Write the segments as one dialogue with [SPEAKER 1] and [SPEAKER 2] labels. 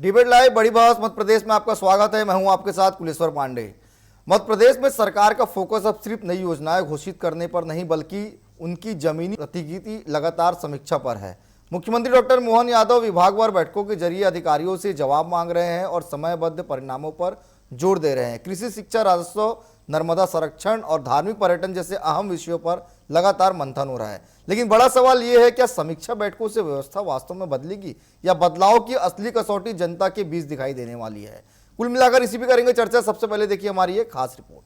[SPEAKER 1] Debate live बड़ी बहस मध्य प्रदेश में आपका स्वागत है। मैं हूं आपके साथ कुलेश्वर पांडे। मध्य प्रदेश में सरकार का फोकस अब सिर्फ नई योजनाएं घोषित करने पर नहीं बल्कि उनकी जमीनी गतिविधि लगातार समीक्षा पर है। मुख्यमंत्री डॉक्टर मोहन यादव विभागवार बैठकों के जरिए अधिकारियों से जवाब मांग रहे हैं और समयबद्ध परिणामों पर जोर दे रहे हैं। कृषि, शिक्षा, राजस्व, नर्मदा संरक्षण और धार्मिक पर्यटन जैसे अहम विषयों पर लगातार मंथन हो रहा है। लेकिन बड़ा सवाल यह है, क्या समीक्षा बैठकों से व्यवस्था वास्तव में बदलेगी या बदलाव की असली कसौटी जनता के बीच दिखाई देने वाली है? कुल मिलाकर इसी पे करेंगे चर्चा। सबसे पहले देखिए हमारी एक खास रिपोर्ट।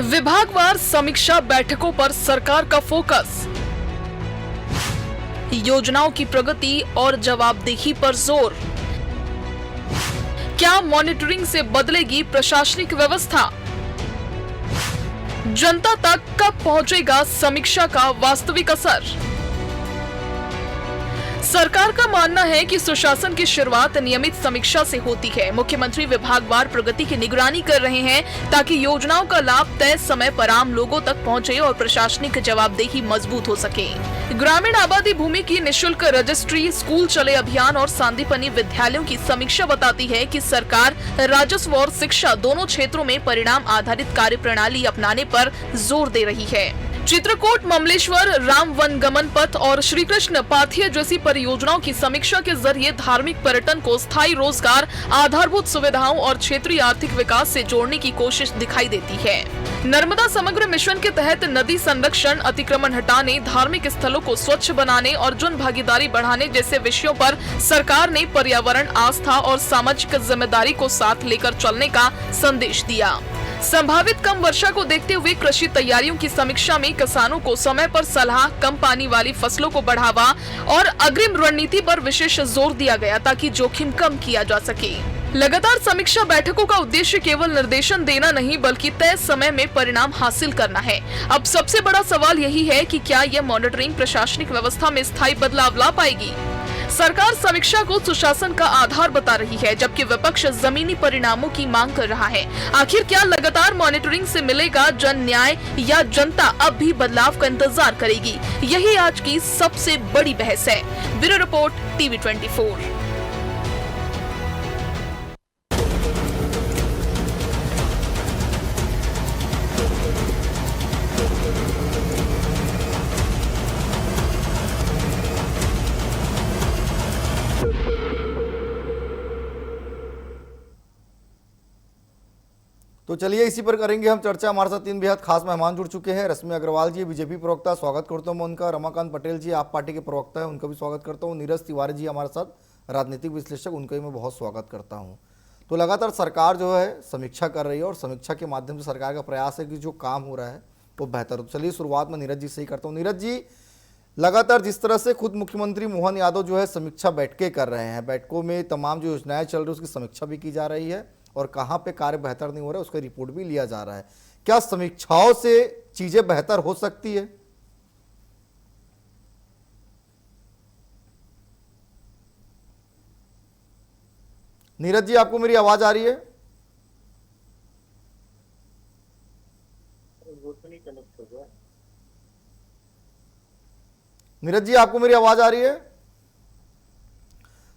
[SPEAKER 2] विभागवार समीक्षा बैठकों पर सरकार का फोकस, योजनाओं की प्रगति और जवाबदेही पर जोर। क्या मॉनिटरिंग से बदलेगी प्रशासनिक व्यवस्था? जनता तक कब पहुंचेगा समीक्षा का वास्तविक असर? सरकार का मानना है कि सुशासन की शुरुआत नियमित समीक्षा से होती है। मुख्यमंत्री विभागवार प्रगति की निगरानी कर रहे हैं ताकि योजनाओं का लाभ तय समय पर आम लोगों तक पहुंचे और प्रशासनिक जवाबदेही मजबूत हो सके। ग्रामीण आबादी भूमि की निःशुल्क रजिस्ट्री, स्कूल चले अभियान और सांदीपनी विद्यालयों की समीक्षा बताती है कि सरकार राजस्व और शिक्षा दोनों क्षेत्रों में परिणाम आधारित कार्य प्रणाली अपनाने पर जोर दे रही है। चित्रकूट, ममलेश्वर, राम वनगमन पथ और श्री कृष्ण पाथिया जैसी परियोजनाओं की समीक्षा के जरिए धार्मिक पर्यटन को स्थायी रोजगार, आधारभूत सुविधाओं और क्षेत्रीय आर्थिक विकास से जोड़ने की कोशिश दिखाई देती है। नर्मदा समग्र मिशन के तहत नदी संरक्षण, अतिक्रमण हटाने, धार्मिक स्थलों को स्वच्छ बनाने और जन भागीदारी बढ़ाने जैसे विषयों पर सरकार ने पर्यावरण, आस्था और सामाजिक जिम्मेदारी को साथ लेकर चलने का संदेश दिया। संभावित कम वर्षा को देखते हुए कृषि तैयारियों की समीक्षा में किसानों को समय पर सलाह, कम पानी वाली फसलों को बढ़ावा और अग्रिम रणनीति पर विशेष जोर दिया गया ताकि जोखिम कम किया जा सके। लगातार समीक्षा बैठकों का उद्देश्य केवल निर्देशन देना नहीं बल्कि तय समय में परिणाम हासिल करना है। अब सबसे बड़ा सवाल यही है कि क्या यह मॉनिटरिंग प्रशासनिक व्यवस्था में स्थायी बदलाव ला पाएगी? सरकार समीक्षा को सुशासन का आधार बता रही है, जबकि विपक्ष जमीनी परिणामों की मांग कर रहा है। आखिर क्या लगातार मॉनिटरिंग से मिलेगा जन न्याय या जनता अब भी बदलाव का इंतजार करेगी? यही आज की सबसे बड़ी बहस है। Bureau report, TV24।
[SPEAKER 1] तो चलिए इसी पर करेंगे हम चर्चा। हमारे साथ तीन बेहद खास मेहमान जुड़ चुके हैं। रश्मि अग्रवाल जी, बीजेपी प्रवक्ता, स्वागत करता हूं मैं उनका। रमाकांत पटेल जी, आप पार्टी के प्रवक्ता हैं, उनका भी स्वागत करता हूं। नीरज तिवारी जी हमारे साथ, राजनीतिक विश्लेषक, उनका भी मैं बहुत स्वागत करता हूं। तो लगातार सरकार जो है समीक्षा कर रही है और समीक्षा के माध्यम से सरकार का प्रयास है कि जो काम हो रहा है वो बेहतर हो। चलिए शुरुआत में नीरज जी से ही करता हूँ। नीरज जी, लगातार जिस तरह से खुद मुख्यमंत्री मोहन यादव जो है समीक्षा बैठकें कर रहे हैं, बैठकों में तमाम जो योजनाएं चल रही है उसकी समीक्षा भी की जा रही है और कहां पे कार्य बेहतर नहीं हो रहा है उसका रिपोर्ट भी लिया जा रहा है। क्या समीक्षाओं से चीजें बेहतर हो सकती है? नीरज जी, आपको मेरी आवाज आ रही है? नीरज जी, आपको मेरी आवाज आ रही है?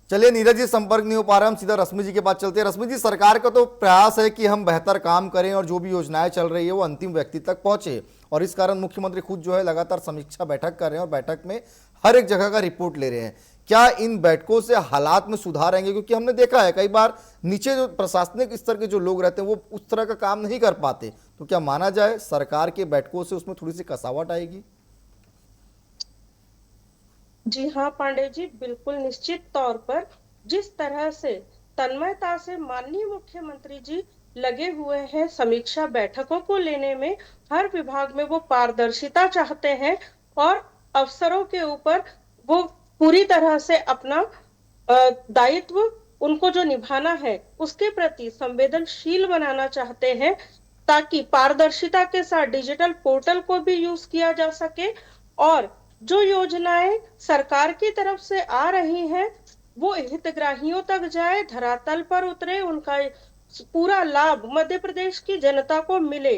[SPEAKER 1] चलिए, नीरज जी संपर्क नहीं हो पा रहा, हम सीधा रश्मि जी के पास चलते हैं। रश्मि जी, सरकार का तो प्रयास है कि हम बेहतर काम करें और जो भी योजनाएं चल रही है वो अंतिम व्यक्ति तक पहुंचे, और इस कारण मुख्यमंत्री खुद जो है लगातार समीक्षा बैठक कर रहे हैं और बैठक में हर एक जगह का रिपोर्ट ले रहे हैं। क्या इन बैठकों से हालात में सुधार आएंगे? क्योंकि हमने देखा है कई बार नीचे जो प्रशासनिक स्तर के जो लोग रहते हैं वो उस तरह का काम नहीं कर पाते, तो क्या माना जाए सरकार के बैठकों से उसमें थोड़ी सी कसावट आएगी?
[SPEAKER 3] जी हाँ पांडे जी, बिल्कुल निश्चित तौर पर जिस तरह से तन्मयता से माननीय मुख्यमंत्री जी लगे हुए हैं समीक्षा बैठकों को लेने में, हर विभाग में वो पारदर्शिता चाहते हैं और अफसरों के ऊपर वो पूरी तरह से अपना दायित्व उनको जो निभाना है उसके प्रति संवेदनशील बनाना चाहते हैं, ताकि पारदर्शिता के साथ डिजिटल पोर्टल को भी यूज किया जा सके और जो योजनाएं सरकार की तरफ से आ रही हैं वो हितग्राहियों तक जाए, धरातल पर उतरे, उनका पूरा लाभ मध्य प्रदेश की जनता को मिले।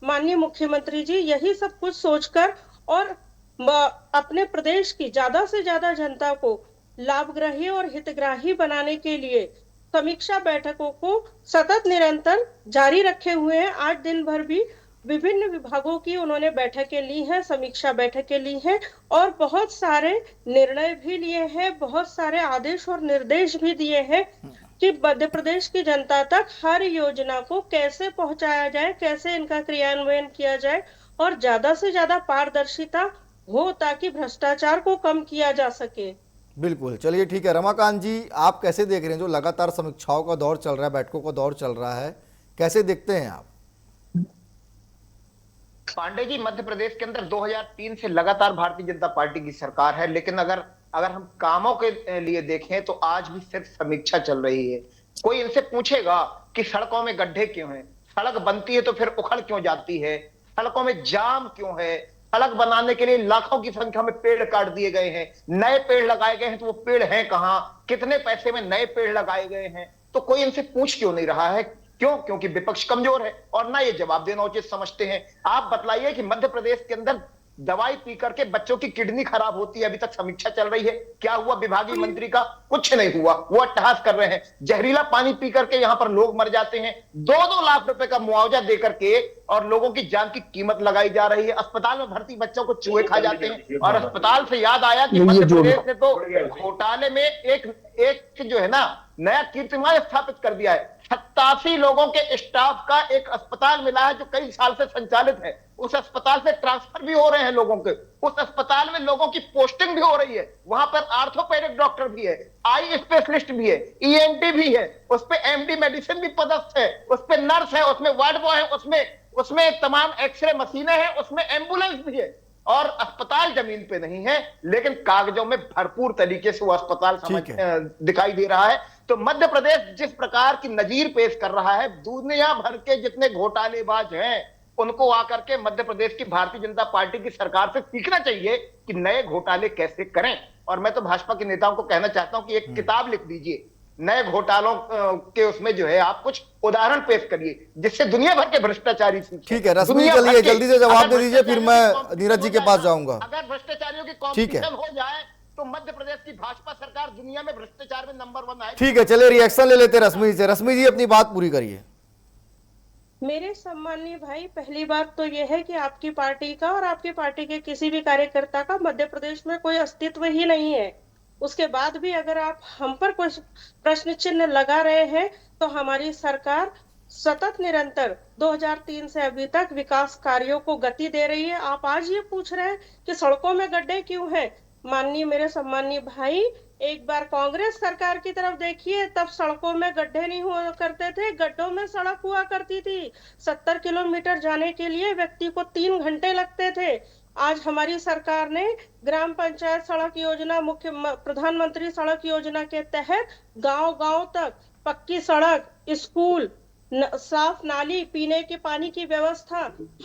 [SPEAKER 3] माननीय मुख्यमंत्री जी यही सब कुछ सोचकर और अपने प्रदेश की ज्यादा से ज्यादा जनता को लाभग्राही और हितग्राही बनाने के लिए समीक्षा बैठकों को सतत निरंतर जारी रखे हुए हैं। आज दिन भर भी विभिन्न विभागों की उन्होंने बैठकें ली हैं, समीक्षा बैठकें ली हैं और बहुत सारे निर्णय भी लिए हैं, बहुत सारे आदेश और निर्देश भी दिए हैं कि मध्य प्रदेश की जनता तक हर योजना को कैसे पहुंचाया जाए, कैसे इनका क्रियान्वयन किया जाए और ज्यादा से ज्यादा पारदर्शिता हो ताकि भ्रष्टाचार को कम किया जा सके।
[SPEAKER 1] बिल्कुल, चलिए ठीक है। रमाकांत जी, आप कैसे देख रहे हैं जो लगातार समीक्षाओं का दौर चल रहा है, बैठकों का दौर चल रहा है, कैसे देखते हैं आप?
[SPEAKER 4] पांडे जी, मध्य प्रदेश के अंदर 2003 से लगातार भारतीय जनता पार्टी की सरकार है, लेकिन अगर अगर हम कामों के लिए देखें तो आज भी सिर्फ समीक्षा चल रही है। कोई इनसे पूछेगा कि सड़कों में गड्ढे क्यों हैं, सड़क बनती है तो फिर उखड़ क्यों जाती है, सड़कों में जाम क्यों है, सड़क बनाने के लिए लाखों की संख्या में पेड़ काट दिए गए हैं, नए पेड़ लगाए गए हैं तो वो पेड़ हैं कहां, कितने पैसे में नए पेड़ लगाए गए हैं, तो कोई इनसे पूछ क्यों नहीं रहा है? क्यों? क्योंकि विपक्ष कमजोर है और ना ये जवाब देना उचित समझते हैं। आप बतलाइए कि मध्य प्रदेश के अंदर दवाई पी करके बच्चों की किडनी खराब होती है, अभी तक समीक्षा चल रही है, क्या हुआ विभागीय मंत्री का? कुछ नहीं हुआ, वो अट्टहास कर रहे हैं। जहरीला पानी पी करके यहां पर लोग मर जाते हैं, 2-2 लाख रुपए का मुआवजा देकर के, और लोगों की जान की कीमत लगाई जा रही है। अस्पताल में भर्ती बच्चों को चूहे खा जाते हैं। और अस्पताल से याद आया कि मध्य प्रदेश ने तो घोटाले में एक जो है ना नया कीर्तिमान स्थापित कर दिया है। 87 लोगों के स्टाफ का एक अस्पताल मिला है जो कई साल से संचालित है। उस अस्पताल से ट्रांसफर भी हो रहे हैं लोगों के, उस अस्पताल में लोगों की पोस्टिंग भी हो रही है। वहां पर आर्थोपेडिक डॉक्टर भी है, आई स्पेशलिस्ट भी है, ईएनटी भी है, उस पे एमडी मेडिसिन भी पदस्थ है, उस पे नर्स है, उसमें वार्ड बॉय है, उसमें तमाम एक्सरे मशीनें हैं, उसमें एम्बुलेंस भी है। और अस्पताल जमीन पे नहीं है, लेकिन कागजों में भरपूर तरीके से वो अस्पताल दिखाई दे रहा है। तो मध्य प्रदेश जिस प्रकार की नजीर पेश कर रहा है, दुनिया भर के जितने घोटालेबाज हैं उनको आकर के मध्य प्रदेश की भारतीय जनता पार्टी की सरकार से सीखना चाहिए कि नए घोटाले कैसे करें। और मैं तो भाजपा के नेताओं को कहना चाहता हूं कि एक किताब लिख दीजिए, नए घोटालों के उसमें जो है आप कुछ उदाहरण पेश करिए जिससे दुनिया भर के भ्रष्टाचारी सीखें।
[SPEAKER 1] ठीक है रश्मि, चलिए जल्दी से जवाब दे दीजिए, फिर मैं नीरज जी के पास जाऊंगा।
[SPEAKER 4] अगर भ्रष्टाचारियों की कॉम्पिटिशन हो जाए तो मध्य प्रदेश की भाजपा सरकार दुनिया में भ्रष्टाचार में नंबर 1 आए।
[SPEAKER 1] ठीक है, चलिए रिएक्शन ले लेते हैं रश्मि जी से। रश्मि जी अपनी बात पूरी करिए।
[SPEAKER 3] मेरे सम्मानीय भाई, पहली बात तो यह है कि आपकी पार्टी का और आपकी पार्टी के किसी भी कार्यकर्ता का मध्य प्रदेश में कोई अस्तित्व ही नहीं है। उसके बाद भी अगर आप हम पर कुछ प्रश्न चिन्ह लगा रहे हैं तो हमारी सरकार सतत निरंतर 2003 से अभी तक विकास कार्यों को गति दे रही है। आप आज ये पूछ रहे हैं कि सड़कों में गड्ढे क्यों हैं? माननीय मेरे सम्मानीय भाई, एक बार कांग्रेस सरकार की तरफ देखिए, तब सड़कों में गड्ढे नहीं हुआ करते थे, गड्ढों में सड़क हुआ करती थी। 70 किलोमीटर जाने के लिए व्यक्ति को 3 घंटे लगते थे। आज हमारी सरकार ने ग्राम पंचायत सड़क योजना, मुख्य प्रधानमंत्री सड़क योजना के तहत गांव-गांव तक पक्की सड़क, स्कूल, साफ नाली, पीने के पानी की व्यवस्था,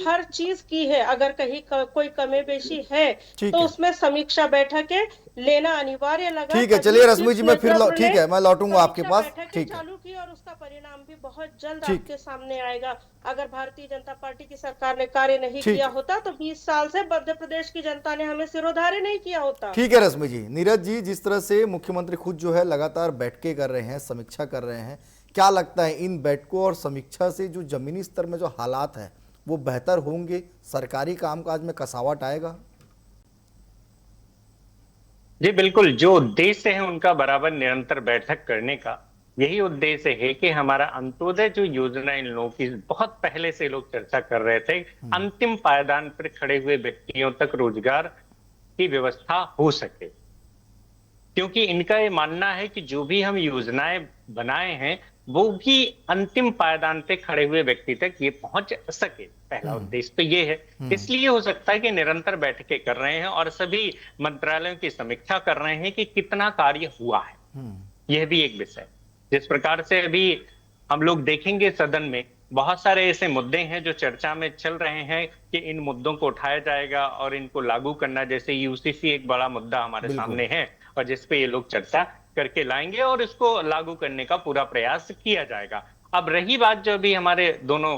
[SPEAKER 3] हर चीज की है। अगर कहीं कोई कमी बेशी है तो उसमें समीक्षा बैठकें लेना अनिवार्य लगा।
[SPEAKER 1] ठीक है, चलिए रश्मि जी, मैं फिर ठीक है मैं लौटूंगा आपके पास। ठीक है,
[SPEAKER 3] चालू की और उसका परिणाम भी बहुत जल्द आपके सामने आएगा। अगर भारतीय जनता पार्टी की सरकार ने कार्य नहीं किया होता तो 20 साल से मध्य प्रदेश की जनता ने हमें सिरोधार्य नहीं किया होता।
[SPEAKER 1] ठीक है रश्मि जी। नीरज जी, जिस तरह से मुख्यमंत्री खुद जो है लगातार बैठकें कर रहे हैं, समीक्षा कर रहे हैं, क्या लगता है इन बैठकों और समीक्षा से जो जमीनी स्तर में जो हालात हैं वो बेहतर होंगे, सरकारी कामकाज में कसावट आएगा?
[SPEAKER 5] जी बिल्कुल, जो उद्देश्य है उनका बराबर निरंतर बैठक करने का यही उद्देश्य है कि हमारा अंत्योदय जो योजना इन लोगों की बहुत पहले से लोग चर्चा कर रहे थे, अंतिम पायदान पर खड़े हुए व्यक्तियों तक रोजगार की व्यवस्था हो सके। क्योंकि इनका ये मानना है कि जो भी हम योजनाएं बनाए हैं वो भी अंतिम पायदान पे खड़े हुए व्यक्ति तक ये पहुंच सके। पहला उद्देश्य तो ये है। इसलिए हो सकता है कि निरंतर बैठकें कर रहे हैं और सभी मंत्रालयों की समीक्षा कर रहे हैं कि कितना कार्य हुआ है। यह भी एक विषय। जिस प्रकार से अभी हम लोग देखेंगे सदन में बहुत सारे ऐसे मुद्दे हैं जो चर्चा में चल रहे हैं कि इन मुद्दों को उठाया जाएगा और इनको लागू करना, जैसे यूसीसी एक बड़ा मुद्दा हमारे सामने है और जिसपे ये लोग चर्चा करके लाएंगे और इसको लागू करने का पूरा प्रयास किया जाएगा। अब रही बात जो अभी हमारे दोनों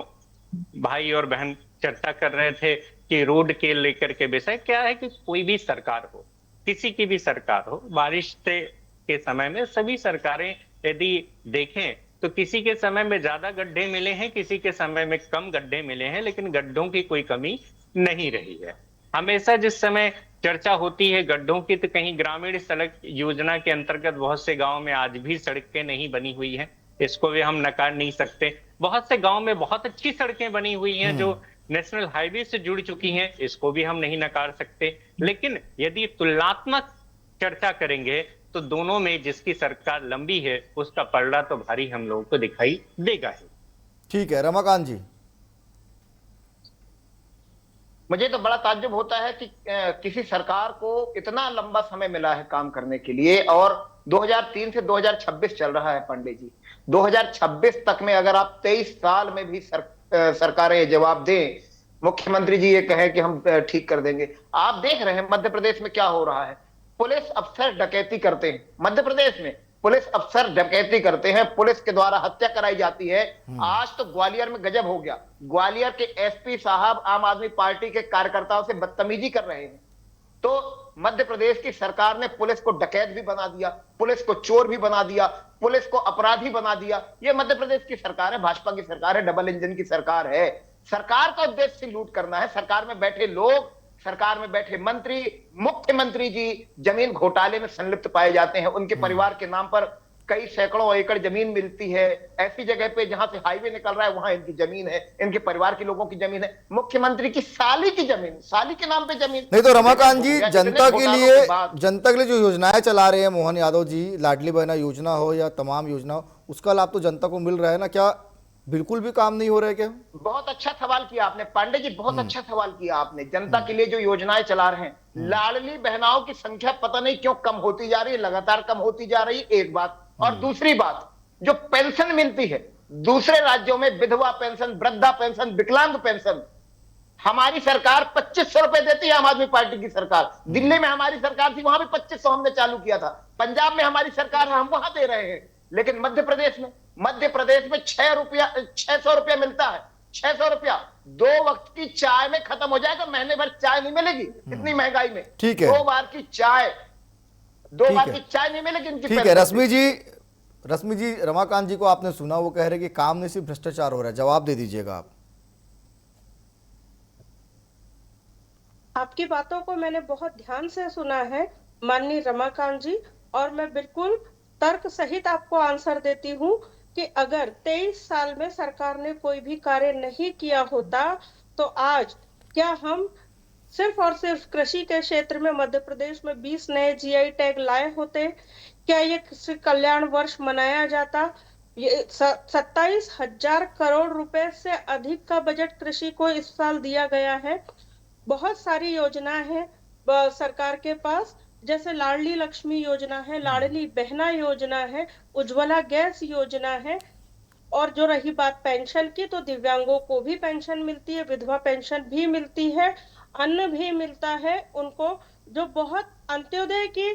[SPEAKER 5] भाई और बहन चर्चा कर रहे थे कि रोड के लेकर के विषय, क्या है कि कोई भी सरकार हो, किसी की भी सरकार हो, बारिश के समय में सभी सरकारें यदि देखें तो किसी के समय में ज्यादा गड्ढे मिले हैं, किसी के समय में कम गड्ढे मिले हैं, लेकिन गड्ढों की कोई कमी नहीं रही है। हमेशा जिस समय चर्चा होती है गड्ढों की, तो कहीं ग्रामीण सड़क योजना के अंतर्गत बहुत से गांव में आज भी सड़कें नहीं बनी हुई हैं, इसको भी हम नकार नहीं सकते। बहुत से गांव में बहुत अच्छी सड़कें बनी हुई हैं जो नेशनल हाईवे से जुड़ चुकी हैं, इसको भी हम नहीं नकार सकते। लेकिन यदि तुलनात्मक चर्चा करेंगे तो दोनों में जिसकी सरकार लंबी है उसका पलड़ा तो भारी हम लोगों को दिखाई देगा ही।
[SPEAKER 1] ठीक है रमाकांत जी।
[SPEAKER 4] मुझे तो बड़ा ताज्जुब होता है कि किसी सरकार को इतना लंबा समय मिला है काम करने के लिए, और 2003 से 2026 चल रहा है पांडे जी। 2026 तक में अगर आप 23 साल में भी सरकारें ये जवाब दें, मुख्यमंत्री जी ये कहें कि हम ठीक कर देंगे। आप देख रहे हैं मध्य प्रदेश में क्या हो रहा है। पुलिस अफसर डकैती करते हैं, मध्य प्रदेश में पुलिस अफसर डकैती करते हैं, पुलिस के द्वारा हत्या कराई जाती है। आज तो ग्वालियर में गजब हो गया, ग्वालियर के एसपी साहब आम आदमी पार्टी के कार्यकर्ताओं से बदतमीजी कर रहे हैं। तो मध्य प्रदेश की सरकार ने पुलिस को डकैत भी बना दिया, पुलिस को चोर भी बना दिया, पुलिस को अपराधी बना दिया। ये मध्य प्रदेश की सरकार है, भाजपा की सरकार है, डबल इंजन की सरकार है। सरकार का उद्देश्य से लूट करना है। सरकार में बैठे लोग, सरकार में बैठे मंत्री, मुख्यमंत्री जी जमीन घोटाले में संलिप्त पाए जाते हैं। उनके परिवार के नाम पर कई सैकड़ों एकड़ जमीन मिलती है, ऐसी जगह पे जहां से हाईवे निकल रहा है वहां इनकी जमीन है, इनके परिवार के लोगों की जमीन है, मुख्यमंत्री की साली की जमीन, साली के नाम पे जमीन।
[SPEAKER 1] नहीं तो रमाकांत जी, जनता के लिए जो योजनाएं चला रहे हैं मोहन यादव जी, लाडली बहना योजना हो या तमाम योजना हो, उसका लाभ तो जनता को मिल रहा है ना, क्या बिल्कुल भी काम नहीं हो रहा है क्या?
[SPEAKER 4] बहुत अच्छा सवाल किया आपने पांडे जी, बहुत अच्छा सवाल किया आपने। जनता के लिए जो योजनाएं चला रहे हैं, लाडली बहनाओं की संख्या पता नहीं क्यों कम होती जा रही है, लगातार कम होती जा रही है, एक बात। और दूसरी बात, जो पेंशन मिलती है दूसरे राज्यों में, विधवा पेंशन, वृद्धा पेंशन, विकलांग पेंशन, हमारी सरकार 2500 रुपए देती है, आम आदमी पार्टी की सरकार। दिल्ली में हमारी सरकार थी, वहां भी 2500 हमने चालू किया था। पंजाब में हमारी सरकार है, हम वहां दे रहे हैं। लेकिन मध्य प्रदेश में 600 रुपया मिलता है। 600 रुपया 2 वक्त की चाय में खत्म हो जाएगा, महीने भर चाय नहीं मिलेगी इतनी महंगाई में।
[SPEAKER 1] ठीक है,
[SPEAKER 4] 2 बार की चाय नहीं मिलेगी।
[SPEAKER 1] ठीक है रश्मि जी, रमाकांत जी को आपने सुना, वो कह रहे कि काम नहीं सिर्फ भ्रष्टाचार हो रहा है, जवाब दे दीजिएगा आप।
[SPEAKER 3] आपकी बातों को मैंने बहुत ध्यान से सुना है माननीय रमाकांत जी, और मैं बिल्कुल तर्क सहित आपको आंसर देती हूँ कि अगर 23 साल में सरकार ने कोई भी कार्य नहीं किया होता तो आज क्या हम सिर्फ और सिर्फ कृषि के क्षेत्र में मध्य प्रदेश में 20 नए जीआई टैग लाए होते? क्या ये कृषि कल्याण वर्ष मनाया जाता? ये 27,000 करोड़ रुपए से अधिक का बजट कृषि को इस साल दिया गया है। बहुत सारी योजनाएं हैं सरकार के पास, जैसे लाडली लक्ष्मी योजना है, लाडली बहना योजना है, उज्ज्वला गैस योजना है। और जो रही बात पेंशन की, तो दिव्यांगों को भी पेंशन मिलती है, विधवा पेंशन भी मिलती है, अन्न भी मिलता है उनको। जो बहुत अंत्योदय की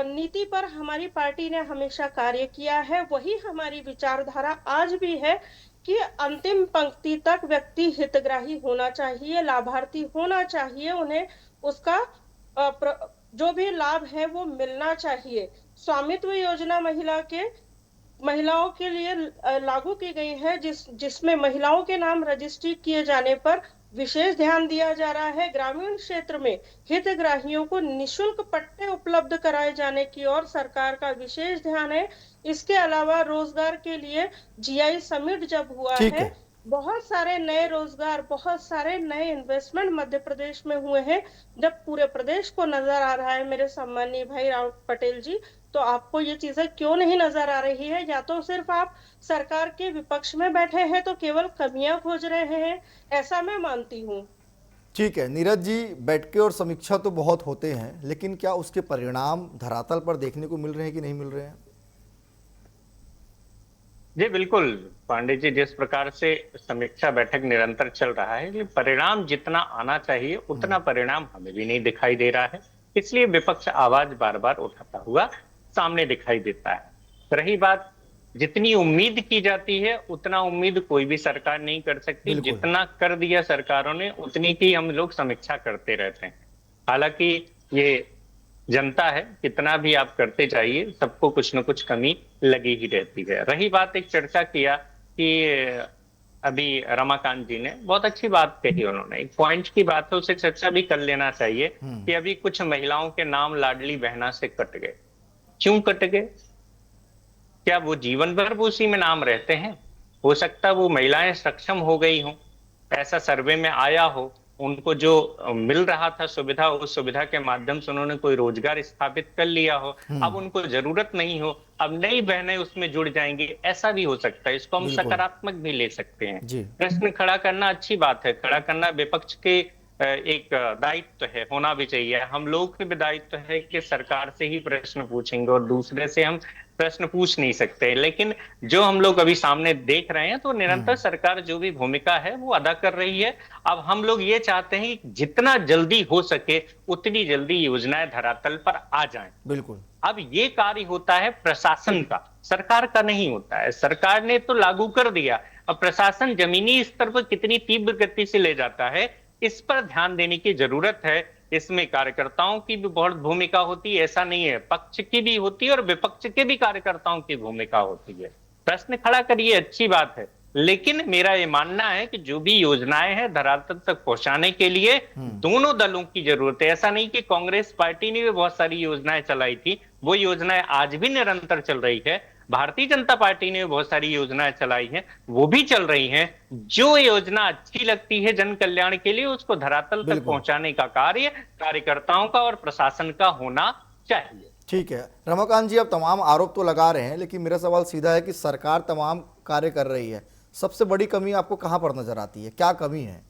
[SPEAKER 3] नीति पर हमारी पार्टी ने हमेशा कार्य किया है, वही हमारी विचारधारा आज भी है कि अंतिम पंक्ति तक व्यक्ति हितग्राही होना चाहिए, लाभार्थी होना चाहिए, उन्हें उसका जो भी लाभ है वो मिलना चाहिए। स्वामित्व योजना महिलाओं के लिए लागू की गई है, जिसमें महिलाओं के नाम रजिस्ट्री किए जाने पर विशेष ध्यान दिया जा रहा है। ग्रामीण क्षेत्र में हितग्राहियों को निशुल्क पट्टे उपलब्ध कराए जाने की ओर सरकार का विशेष ध्यान है। इसके अलावा रोजगार के लिए जीआई समिट जब हुआ है, बहुत सारे नए रोजगार, बहुत सारे नए इन्वेस्टमेंट मध्य प्रदेश में हुए हैं। जब पूरे प्रदेश को नजर आ रहा है मेरे सम्मानीय भाई राव पटेल जी, तो आपको ये चीजें क्यों नहीं नजर आ रही है? या तो सिर्फ आप सरकार के विपक्ष में बैठे हैं तो केवल कमियां खोज रहे हैं, ऐसा मैं मानती हूँ।
[SPEAKER 1] ठीक है नीरज जी, बैठके और समीक्षा तो बहुत होते हैं, लेकिन क्या उसके परिणाम धरातल पर देखने को मिल रहे हैं कि नहीं मिल रहे हैं?
[SPEAKER 5] जी बिल्कुल पांडे जी, जिस प्रकार से समीक्षा बैठक निरंतर चल रहा है, लेकिन परिणाम जितना आना चाहिए उतना परिणाम हमें भी नहीं दिखाई दे रहा है। इसलिए विपक्ष आवाज बार बार उठाता हुआ सामने दिखाई देता है। रही बात, जितनी उम्मीद की जाती है उतना उम्मीद कोई भी सरकार नहीं कर सकती।
[SPEAKER 1] बिल्कुल।
[SPEAKER 5] जितना कर दिया सरकारों ने उतनी की हम लोग समीक्षा करते रहते हैं। हालांकि ये जनता है, कितना भी आप करते जाइए सबको कुछ न कुछ कमी लगी ही रहती है। रही बात, एक चर्चा किया कि अभी रमाकांत जी ने बहुत अच्छी बात कही, उन्होंने एक पॉइंट की बात है, उसे चर्चा भी कर लेना चाहिए कि अभी कुछ महिलाओं के नाम लाडली बहना से कट गए। क्यों कट गए? क्या वो जीवन भर वो उसी में नाम रहते हैं? हो सकता है वो महिलाएं सक्षम हो गई हों, ऐसा सर्वे में आया हो, उनको जो मिल रहा था सुविधा, उस सुविधा के माध्यम से उन्होंने कोई रोजगार स्थापित कर लिया हो, अब उनको जरूरत नहीं हो, अब नई बहनें उसमें जुड़ जाएंगी, ऐसा भी हो सकता है। इसको हम सकारात्मक भी ले सकते हैं। प्रश्न खड़ा करना अच्छी बात है, खड़ा करना विपक्ष के एक दायित्व है, होना भी चाहिए। हम लोग के भी दायित्व है कि सरकार से ही प्रश्न पूछेंगे और दूसरे से हम प्रश्न पूछ नहीं सकते। लेकिन जो हम लोग अभी सामने देख रहे हैं तो निरंतर सरकार जो भी भूमिका है वो अदा कर रही है। अब हम लोग ये चाहते हैं कि जितना जल्दी हो सके उतनी जल्दी योजनाएं धरातल पर आ जाएं।
[SPEAKER 1] बिल्कुल।
[SPEAKER 5] अब ये कार्य होता है प्रशासन का, सरकार का नहीं होता है। सरकार ने तो लागू कर दिया, अब प्रशासन जमीनी स्तर पर कितनी तीव्र गति से ले जाता है इस पर ध्यान देने की जरूरत है। इसमें कार्यकर्ताओं की भी बहुत भूमिका होती है, ऐसा नहीं है, पक्ष की भी होती है और विपक्ष के भी कार्यकर्ताओं की भूमिका होती है। प्रश्न खड़ा करिए, अच्छी बात है, लेकिन मेरा ये मानना है कि जो भी योजनाएं हैं धरातल तक पहुंचाने के लिए दोनों दलों की जरूरत है। ऐसा नहीं कि कांग्रेस पार्टी ने भी बहुत सारी योजनाएं चलाई थी, वो योजनाएं आज भी निरंतर चल रही है। भारतीय जनता पार्टी ने बहुत सारी योजनाएं चलाई हैं, वो भी चल रही हैं। जो योजना अच्छी लगती है जन कल्याण के लिए उसको धरातल तक पहुंचाने का कार्य कार्यकर्ताओं का और प्रशासन का होना चाहिए।
[SPEAKER 1] ठीक है रमाकांत जी, अब तमाम आरोप तो लगा रहे हैं, लेकिन मेरा सवाल सीधा है कि सरकार तमाम कार्य कर रही है, सबसे बड़ी कमी आपको कहां पर नजर आती है? क्या कमी है?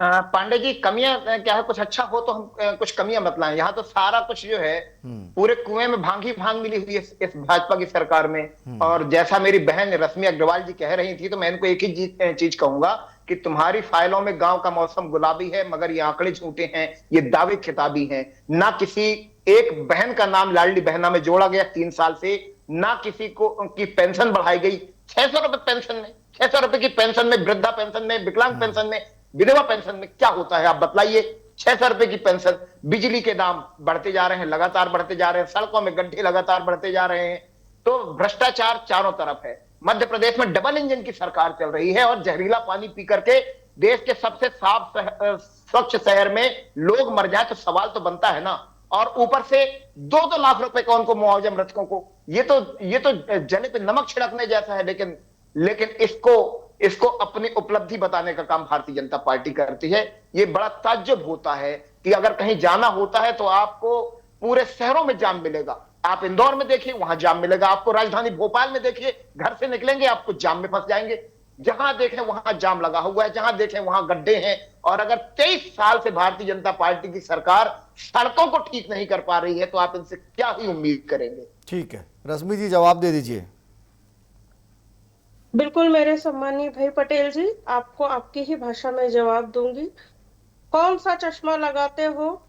[SPEAKER 4] पांडे जी, कमियां क्या है? कुछ अच्छा हो तो हम कुछ कमियां बतलाएं। यहाँ तो सारा कुछ जो है पूरे कुएं में भांग ही भांग मिली हुई है इस भाजपा की सरकार में। और जैसा मेरी बहन रश्मि अग्रवाल जी कह रही थी, तो मैं इनको एक ही चीज कहूंगा कि तुम्हारी फाइलों में गांव का मौसम गुलाबी है, मगर ये आंकड़े झूठे हैं, ये दावे खिताबी हैं। ना किसी एक बहन का नाम लाडली बहना में जोड़ा गया 3 साल से, ना किसी को की पेंशन बढ़ाई गई। 600 रुपए पेंशन में, 600 रुपए की पेंशन में, वृद्धा पेंशन में, विकलांग पेंशन में, विधवा पेंशन में क्या होता है आप बतलाइए? 600 रुपए की पेंशन। बिजली के दाम बढ़ते जा रहे हैं, लगातार बढ़ते जा रहे हैं, सड़कों में गड्ढे लगातार बढ़ते जा रहे हैं। तो भ्रष्टाचार चारों तरफ है। मध्य प्रदेश में डबल इंजन की सरकार चल रही है और जहरीला पानी पी करके देश के सबसे साफ स्वच्छ शहर में लोग मर जाए तो सवाल तो बनता है ना। और ऊपर से 2-2 लाख रुपए का उनको मुआवजा मृतकों को। ये तो जले पे नमक छिड़कने जैसा है। लेकिन इसको अपनी उपलब्धि बताने का काम भारतीय जनता पार्टी करती है। ये बड़ा ताज्जुब होता है कि अगर कहीं जाना होता है तो आपको पूरे शहरों में जाम मिलेगा। आप इंदौर में देखिए, वहां जाम मिलेगा। आपको राजधानी भोपाल में देखिए, घर से निकलेंगे आपको जाम में फंस जाएंगे। जहां देखें वहां जाम लगा हुआ है, जहां देखें वहां गड्ढे हैं। और अगर 23 साल से भारतीय जनता पार्टी की सरकार सड़कों को ठीक नहीं कर पा रही है तो आप इनसे क्या ही उम्मीद करेंगे?
[SPEAKER 1] ठीक है रश्मि जी, जवाब दे दीजिए।
[SPEAKER 3] बिल्कुल मेरे सम्मानीय भाई पटेल जी, आपको आपकी ही भाषा में जवाब दूंगी। कौन सा चश्मा लगाते हो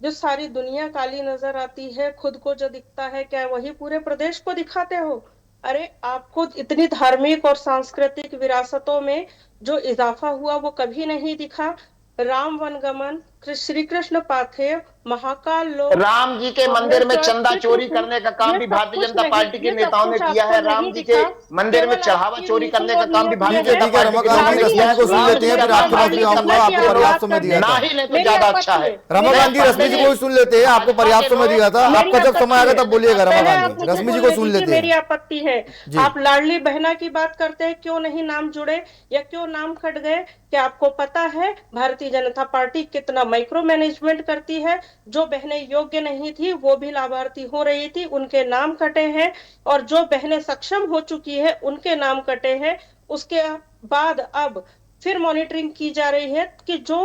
[SPEAKER 3] जो सारी दुनिया काली नजर आती है, खुद को जो दिखता है क्या वही पूरे प्रदेश को दिखाते हो? अरे आपको इतनी धार्मिक और सांस्कृतिक विरासतों में जो इजाफा हुआ वो कभी नहीं दिखा। राम वनगमन, श्री कृष्ण पाथेय, महाकाल लोक,
[SPEAKER 4] राम जी के मंदिर में चंदा चोरी करने का काम भी भारतीय जनता पार्टी के नेताओं ने किया है। राम जी के मंदिर में चढ़ावा चोरी करने का काम भी भारतीय जनता पार्टी के नेताओं ने किया है।
[SPEAKER 1] को सुन लेते हैं, फिर आपके पास भी आऊंगा। आपको पर्याप्त समय दिया था,
[SPEAKER 4] ना ही नहीं तो ज्यादा अच्छा है।
[SPEAKER 1] रमाकांत जी रश्मि जी को सुन लेते हैं, आपको पर्याप्त समय दिया था। आपका जब समय आएगा तब बोलिएगा। रमाकांत जी रश्मि जी को सुन लेते हैं।
[SPEAKER 3] मेरी आपत्ति है, आप लाडली बहना की बात करते हैं, क्यों नहीं नाम जुड़े या क्यों नाम कट गए? क्या आपको पता है भारतीय जनता पार्टी कितना माइक्रो मैनेजमेंट करती है? जो बहनें योग्य नहीं थी वो भी लाभार्थी हो रही थी, उनके नाम कटे हैं। और जो बहनें सक्षम हो चुकी है उनके नाम कटे हैं। उसके बाद अब फिर मॉनिटरिंग की जा रही है कि जो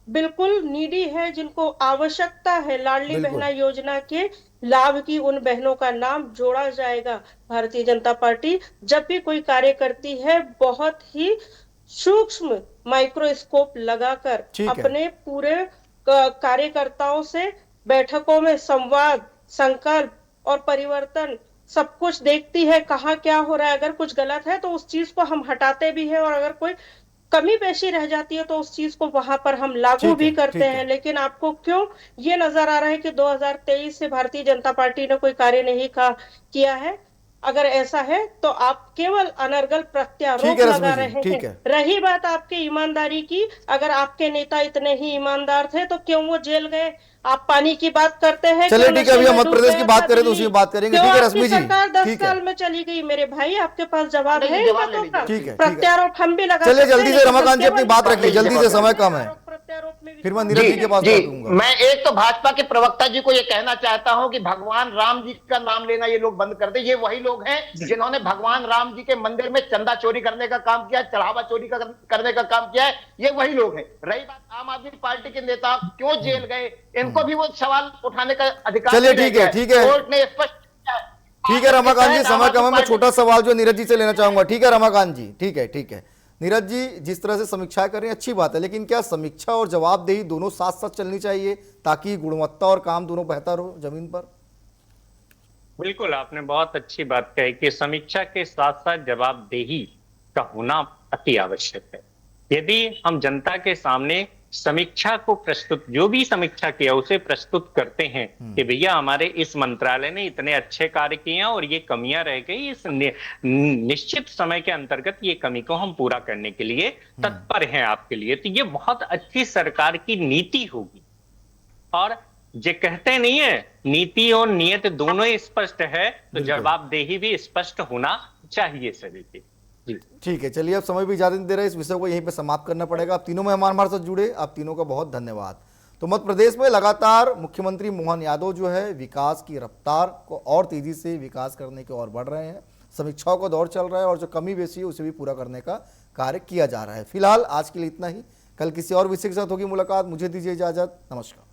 [SPEAKER 3] बिल्कुल नीडी है, जिनको आवश्यकता है लाडली बहना योजना के, लाभ की उन बहनों का नाम जोड़ा जाएगा। भारतीय जनता पार्टी जब भी कोई कार्य करती है बहुत ही सूक्ष्म माइक्रोस्कोप लगाकर
[SPEAKER 1] ठीक है।
[SPEAKER 3] अपने पूरे कार्यकर्ताओं से बैठकों में संवाद, संकल्प और परिवर्तन सब कुछ देखती है, कहाँ क्या हो रहा है। अगर कुछ गलत है तो उस चीज को हम हटाते भी है, और अगर कोई कमी पेशी रह जाती है तो उस चीज को वहां पर हम लागू
[SPEAKER 1] ठीक
[SPEAKER 3] भी
[SPEAKER 1] है,
[SPEAKER 3] करते
[SPEAKER 1] ठीक है।
[SPEAKER 3] हैं। लेकिन आपको क्यों ये नजर आ रहा है कि 2023 से भारतीय जनता पार्टी ने कोई कार्य नहीं किया है? अगर ऐसा है तो आप केवल अनर्गल
[SPEAKER 1] ठीक
[SPEAKER 3] प्रत्यारोप
[SPEAKER 1] है
[SPEAKER 3] लगा
[SPEAKER 1] रश्मि जी,
[SPEAKER 3] रहे
[SPEAKER 1] ठीक
[SPEAKER 3] हैं।
[SPEAKER 1] है।
[SPEAKER 3] रही बात आपके ईमानदारी की, अगर आपके नेता इतने ही ईमानदार थे तो क्यों वो जेल गए? आप पानी की बात करते हैं,
[SPEAKER 1] चलिए
[SPEAKER 3] क्यों
[SPEAKER 1] ठीक है,
[SPEAKER 3] नशे
[SPEAKER 1] अभी हम
[SPEAKER 3] में
[SPEAKER 1] मध्य
[SPEAKER 3] डूब
[SPEAKER 1] प्रदेश की
[SPEAKER 3] गया
[SPEAKER 1] बात
[SPEAKER 3] था
[SPEAKER 1] करें तो
[SPEAKER 3] दिल्ली?
[SPEAKER 1] उसी में बात करेंगे।
[SPEAKER 3] क्यों
[SPEAKER 1] ठीक है
[SPEAKER 3] आपकी
[SPEAKER 1] रश्मि जी,
[SPEAKER 3] सरकार 10
[SPEAKER 1] ठीक है।
[SPEAKER 3] साल में चली गई? मेरे भाई, आपके पास जवाब है इन
[SPEAKER 4] जवाब ले
[SPEAKER 3] बातों का?
[SPEAKER 4] लीजिए।
[SPEAKER 1] ठीक है,
[SPEAKER 3] प्रत्यारोप हम भी लगा
[SPEAKER 1] चलिए
[SPEAKER 3] सकते हैं,
[SPEAKER 1] जल्दी से
[SPEAKER 3] लेकिन
[SPEAKER 1] रमाकांत जी
[SPEAKER 3] केवल
[SPEAKER 1] अपनी बात रखिए, जल्दी से, समय कम है।
[SPEAKER 3] प्रत्यारोप में
[SPEAKER 1] फिर मैं
[SPEAKER 3] विश्वास
[SPEAKER 1] नीरज
[SPEAKER 4] जी
[SPEAKER 1] जी के पास
[SPEAKER 4] जी,
[SPEAKER 1] पहुंचूंगा।
[SPEAKER 4] मैं एक तो भाजपा के प्रवक्ता जी को ये कहना चाहता हूं कि भगवान राम जी का नाम लेना ये लोग बंद कर दे। ये वही लोग हैं जिन्होंने भगवान राम जी के मंदिर में चंदा चोरी करने का काम किया, चढ़ावा चोरी करने का काम किया है। ये वही लोग हैं। रही बात आम आदमी पार्टी के नेता क्यों जेल गए, इनको भी वो सवाल उठाने का अधिकार
[SPEAKER 1] चलिए
[SPEAKER 4] नहीं रह
[SPEAKER 1] ठीक है,
[SPEAKER 4] गया
[SPEAKER 1] ठीक है।
[SPEAKER 4] कोर्ट ने स्पष्ट किया है।
[SPEAKER 1] ठीक है रमाकांत जी, समय कम है, मैं
[SPEAKER 4] पार्टी-
[SPEAKER 1] छोटा सवाल जो नीरज जी से लेना चाहूंगा। ठीक है रमाकांत जी, ठीक है, ठीक है। नीरज जी जिस तरह से समीक्षा कर रहे हैं अच्छी बात है, लेकिन क्या समीक्षा और जवाबदेही दोनों साथ साथ चलनी चाहिए ताकि गुणवत्ता और काम दोनों बेहतर हो जमीन पर?
[SPEAKER 5] बिल्कुल, आपने बहुत अच्छी बात कही कि समीक्षा के साथ साथ जवाबदेही का होना अति आवश्यक है। यदि हम जनता के सामने समीक्षा को प्रस्तुत, जो भी समीक्षा किया उसे प्रस्तुत करते हैं कि भैया हमारे इस मंत्रालय ने इतने अच्छे कार्य किए हैं और ये कमियां रह गई, इस निश्चित समय के अंतर्गत ये कमी को हम पूरा करने के लिए तत्पर हैं आपके लिए, तो ये बहुत अच्छी सरकार की नीति होगी। और जे कहते नहीं है नीति और नियत दोनों ही स्पष्ट है, तो जवाबदेही भी स्पष्ट होना चाहिए सभी की। जी
[SPEAKER 1] ठीक है, चलिए अब समय भी इजाजत नहीं दे रहे, इस विषय को यहीं पे समाप्त करना पड़ेगा। आप तीनों मेहमान हमारे साथ जुड़े, आप तीनों का बहुत धन्यवाद। तो मध्य प्रदेश में लगातार मुख्यमंत्री मोहन यादव जो है विकास की रफ्तार को और तेजी से विकास करने की ओर बढ़ रहे हैं। समीक्षाओं का दौर चल रहा है और जो कमी बेसी है उसे भी पूरा करने का कार्य किया जा रहा है। फिलहाल आज के लिए इतना ही, कल किसी और विषय के साथ होगी मुलाकात। मुझे दीजिए इजाजत, नमस्कार।